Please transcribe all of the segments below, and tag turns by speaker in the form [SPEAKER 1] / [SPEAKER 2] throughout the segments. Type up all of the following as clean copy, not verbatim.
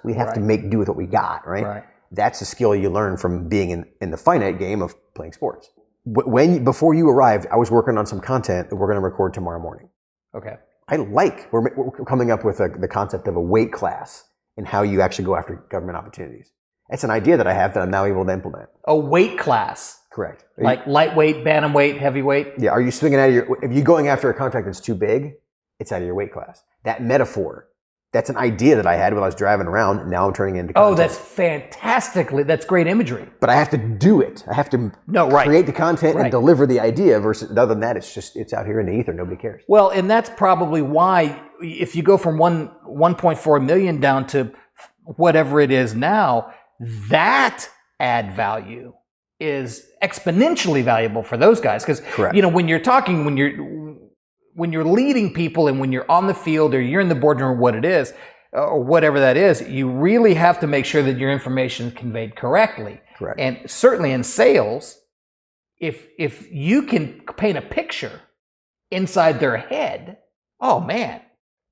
[SPEAKER 1] We have to make do with what we got, right? That's a skill you learn from being in the finite game of playing sports. Before you arrived, I was working on some content that we're going to record tomorrow morning.
[SPEAKER 2] Okay.
[SPEAKER 1] We're coming up with the concept of a weight class and how you actually go after government opportunities. It's an idea that I have that I'm now able to implement.
[SPEAKER 2] A weight class?
[SPEAKER 1] Correct.
[SPEAKER 2] Like lightweight, bantamweight, heavyweight?
[SPEAKER 1] Yeah. Are you swinging out of if you're going after a contract that's too big, it's out of your weight class. That metaphor, that's an idea that I had when I was driving around, and now I'm turning it into content.
[SPEAKER 2] Oh, that's great imagery.
[SPEAKER 1] But I have to do it. I have to create the content and deliver the idea versus, other than that, it's out here in the ether. Nobody cares.
[SPEAKER 2] Well, and that's probably why if you go from 1.4 million down to whatever it is now, that ad value is exponentially valuable for those guys. Because, when you're leading people and when you're on the field or you're in the boardroom or what it is, or whatever that is, you really have to make sure that your information is conveyed correctly.
[SPEAKER 1] Correct.
[SPEAKER 2] And certainly in sales, if you can paint a picture inside their head, oh man,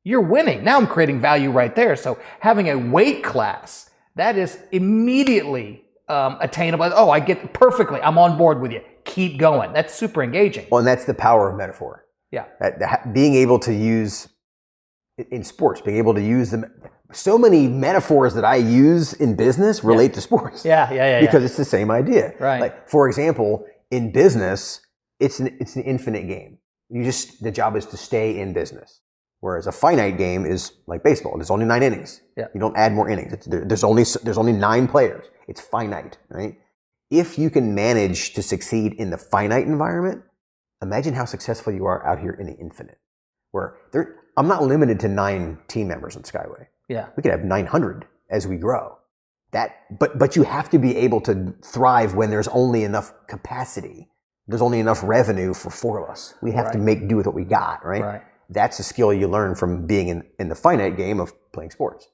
[SPEAKER 2] you're winning. Now I'm creating value right there. So having a weight class, that is immediately attainable. Oh, I get perfectly. I'm on board with you. Keep going. That's super engaging.
[SPEAKER 1] Well, and that's the power of metaphor.
[SPEAKER 2] Yeah.
[SPEAKER 1] Being able to use, in sports, being able to use them. So many metaphors that I use in business relate to sports.
[SPEAKER 2] Yeah.
[SPEAKER 1] Because it's the same idea.
[SPEAKER 2] Right.
[SPEAKER 1] Like, for example, in business, it's an infinite game. The job is to stay in business. Whereas a finite game is like baseball. There's only 9 innings.
[SPEAKER 2] Yeah.
[SPEAKER 1] You don't add more innings. There's only 9 players. It's finite, right? If you can manage to succeed in the finite environment, imagine how successful you are out here in the infinite. I'm not limited to 9 team members in Skyway.
[SPEAKER 2] Yeah.
[SPEAKER 1] We could have 900 as we grow. But you have to be able to thrive when there's only enough capacity. There's only enough revenue for 4 of us. We have to make do with what we got, right? That's a skill you learn from being in the finite game of playing sports.